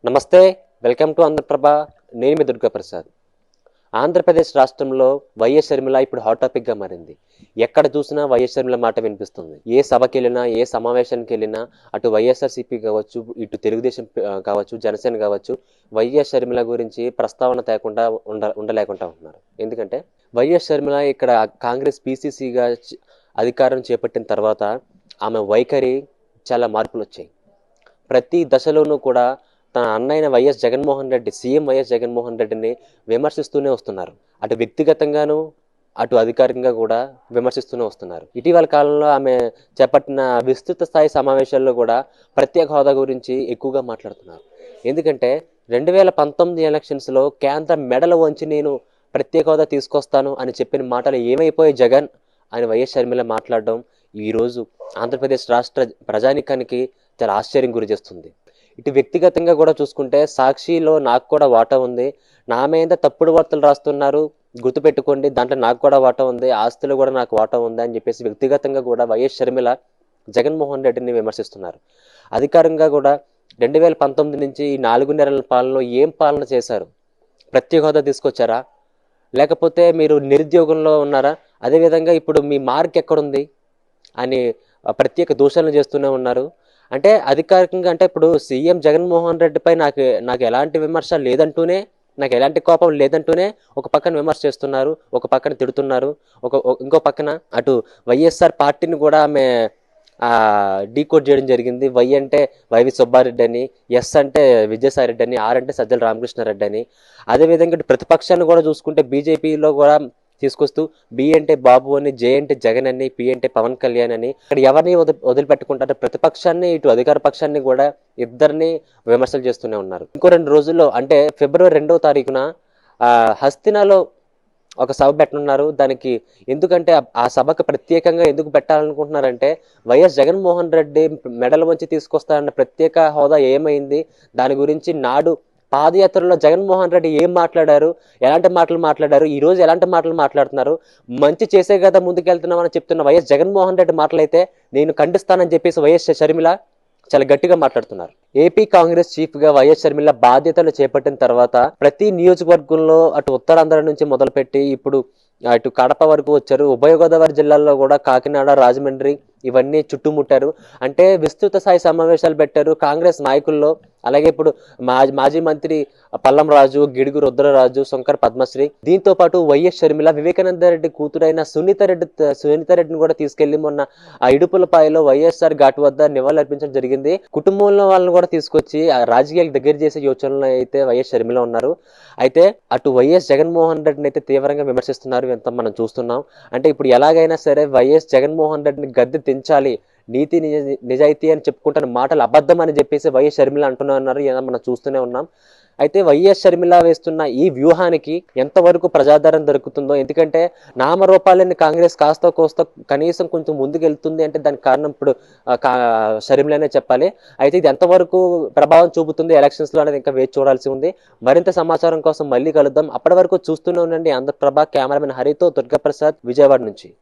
నమస్తే, welcome to Andhraprabha. నేను మీ దుర్గాప్రసాద్. ఆంధ్రప్రదేశ్ రాష్ట్రంలో వైఎస్ షర్మిల ఇప్పుడు హాట్ టాపిక్గా మారింది. ఎక్కడ చూసినా వైఎస్ షర్మిల మాట వినిపిస్తుంది. ఏ సభకి వెళ్ళినా, ఏ సమావేశానికి వెళ్ళినా, అటు వైఎస్ఆర్సీపీ కావచ్చు, ఇటు తెలుగుదేశం కావచ్చు, జనసేన కావచ్చు, వైఎస్ షర్మిల గురించి ప్రస్తావన తేకుండా ఉండలేకుండా ఉన్నారు. ఎందుకంటే వైఎస్ షర్మిల ఇక్కడ కాంగ్రెస్ పీసీసీగా అధికారం చేపట్టిన తర్వాత ఆమె వైఖరి చాలా మార్పులు వచ్చాయి. ప్రతి దశలోనూ కూడా తన అన్నైన YS Jaganmohan Reddy, CM YS Jaganmohan రెడ్డిని విమర్శిస్తూనే వస్తున్నారు. అటు వ్యక్తిగతంగాను, అటు అధికారికంగా కూడా విమర్శిస్తూనే వస్తున్నారు. ఇటీవల కాలంలో ఆమె చేపట్టిన విస్తృత స్థాయి సమావేశాల్లో కూడా ప్రత్యేక హోదా గురించి ఎక్కువగా మాట్లాడుతున్నారు. ఎందుకంటే 2019 ఎలక్షన్స్లో కేంద్ర మెడలు వంచి నేను ప్రత్యేక హోదా తీసుకొస్తాను అని చెప్పిన మాటలు ఏమైపోయాయి జగన్ అని వైఎస్ షర్మిల మాట్లాడడం ఈరోజు ఆంధ్రప్రదేశ్ రాష్ట్ర ప్రజానికానికి చాలా ఆశ్చర్యం గురి చేస్తుంది. ఇటు వ్యక్తిగతంగా కూడా చూసుకుంటే సాక్షిలో నాకు కూడా వాటా ఉంది, నా మీద తప్పుడు వార్తలు రాస్తున్నారు, గుర్తుపెట్టుకోండి, దాంట్లో నాకు కూడా వాటా ఉంది, ఆస్తులు కూడా నాకు వాటా ఉంది అని చెప్పేసి వ్యక్తిగతంగా కూడా వైఎస్ షర్మిల జగన్మోహన్ రెడ్డిని విమర్శిస్తున్నారు. అధికారంగా కూడా 2019 నుంచి ఈ 4 నెలల పాలనలో ఏం పాలన చేశారు? ప్రత్యేక హోదా తీసుకొచ్చారా? లేకపోతే మీరు నిరుద్యోగంలో ఉన్నారా? అదేవిధంగా ఇప్పుడు మీ మార్క్ ఎక్కడుంది అని ప్రత్యేక దూషణలు చేస్తూనే ఉన్నారు. అంటే అధికారికంగా అంటే ఇప్పుడు సీఎం జగన్మోహన్ రెడ్డిపై నాకు ఎలాంటి విమర్శ లేదంటూనే, నాకు ఎలాంటి కోపం లేదంటూనే ఒక పక్కన విమర్శ చేస్తున్నారు, ఒక పక్కన తిడుతున్నారు, ఇంకో పక్కన అటు వైఎస్ఆర్ పార్టీని కూడా ఆమె డీకోడ్ చేయడం జరిగింది. వై అంటే వైవి సుబ్బారెడ్డి అని, ఎస్ అంటే విజయసాయి రెడ్డి అని, ఆర్ అంటే సజ్జల రామకృష్ణారెడ్డి అని. అదేవిధంగా ఇటు ప్రతిపక్షాన్ని కూడా చూసుకుంటే బీజేపీలో కూడా తీసుకొస్తూ బి అంటే బాబు అని, జే అంటే జగన్ అని, పి అంటే పవన్ కళ్యాణ్ అని, ఇక్కడ ఎవరిని వదిలిపెట్టుకుంటారు? ప్రతిపక్షాన్ని, ఇటు అధికార పక్షాన్ని కూడా ఇద్దరిని విమర్శలు చేస్తూనే ఉన్నారు. ఇంకో 2 రోజుల్లో అంటే ఫిబ్రవరి 2వ తారీఖున హస్తినాలో ఒక సభ పెట్టనున్నారు. దానికి ఎందుకంటే ఆ సభకు ప్రత్యేకంగా ఎందుకు పెట్టాలనుకుంటున్నారంటే వైఎస్ జగన్మోహన్ రెడ్డి మెడల్ వంచి తీసుకొస్తారన్న ప్రత్యేక హోదా ఏమైంది, దాని గురించి నాడు పాదయాత్రలో జగన్మోహన్ రెడ్డి ఏం మాట్లాడారు, ఎలాంటి మాటలు మాట్లాడారు, ఈ రోజు ఎలాంటి మాటలు మాట్లాడుతున్నారు, మంచి చేసే కదా ముందుకెళ్తున్నామని చెప్తున్న వైఎస్ జగన్మోహన్ రెడ్డి మాటలైతే నేను ఖండిస్తానని చెప్పేసి వైఎస్ షర్మిల చాలా గట్టిగా మాట్లాడుతున్నారు. ఏపీ కాంగ్రెస్ చీఫ్ గా వైఎస్ షర్మిల బాధ్యతలు చేపట్టిన తర్వాత ప్రతి నియోజకవర్గంలో అటు ఉత్తరాంధ్ర నుంచి మొదలుపెట్టి ఇప్పుడు అటు కడప వరకు వచ్చారు. ఉభయ గోదావరి జిల్లాల్లో కూడా కాకినాడ, రాజమండ్రి ఇవన్నీ చుట్టుముట్టారు. అంటే విస్తృత స్థాయి సమావేశాలు పెట్టారు కాంగ్రెస్ నాయకుల్లో. అలాగే ఇప్పుడు మాజీ మంత్రి పల్లం రాజు, గిడుగు రుద్రరాజు, శంకర్ పద్మశ్రీ, దీంతో పాటు వైఎస్ షర్మిల వివేకానంద రెడ్డి కూతురైన సునీత రెడ్డిని కూడా తీసుకెళ్లి మొన్న ఆ ఇడుపులపాయలో వైఎస్ఆర్ ఘాట్ వద్ద నివాళులర్పించడం జరిగింది. కుటుంబంలో వాళ్ళని కూడా తీసుకొచ్చి ఆ రాజకీయాలకు దగ్గర చేసే యోచనలో అయితే వైఎస్ షర్మిల ఉన్నారు. అయితే అటు వైఎస్ జగన్మోహన్ రెడ్డిని అయితే తీవ్రంగా విమర్శిస్తున్నారు. ఎంత మనం చూస్తున్నాం. అంటే ఇప్పుడు ఎలాగైనా సరే వైఎస్ జగన్మోహన్ రెడ్డిని గద్దె దించాలి, నీతి నిజాయితీ అని చెప్పుకుంటున్న మాటలు అబద్ధం అని చెప్పేసి వైఎస్ షర్మిల అంటున్నారు. మనం చూస్తూనే ఉన్నాం. అయితే వైఎస్ షర్మిల వేస్తున్న ఈ వ్యూహానికి ఎంతవరకు ప్రజాదరణ దొరుకుతుందో, ఎందుకంటే నామరూపాలని కాంగ్రెస్ కాస్త కోస్త కనీసం కొంచెం ముందుకు వెళ్తుంది అంటే దానికి కారణం ఇప్పుడు షర్మిలనే చెప్పాలి. అయితే ఇది ఎంతవరకు ప్రభావం చూపుతుంది ఎలక్షన్స్ లో అనేది ఇంకా వేచి చూడాల్సి ఉంది. మరింత సమాచారం కోసం మళ్ళీ కలుద్దాం. అప్పటి వరకు చూస్తూనే ఉండండి ఆంధ్రప్రభ. కెమెరామెన్ హరితో దుర్గాప్రసాద్, విజయవాడ నుంచి.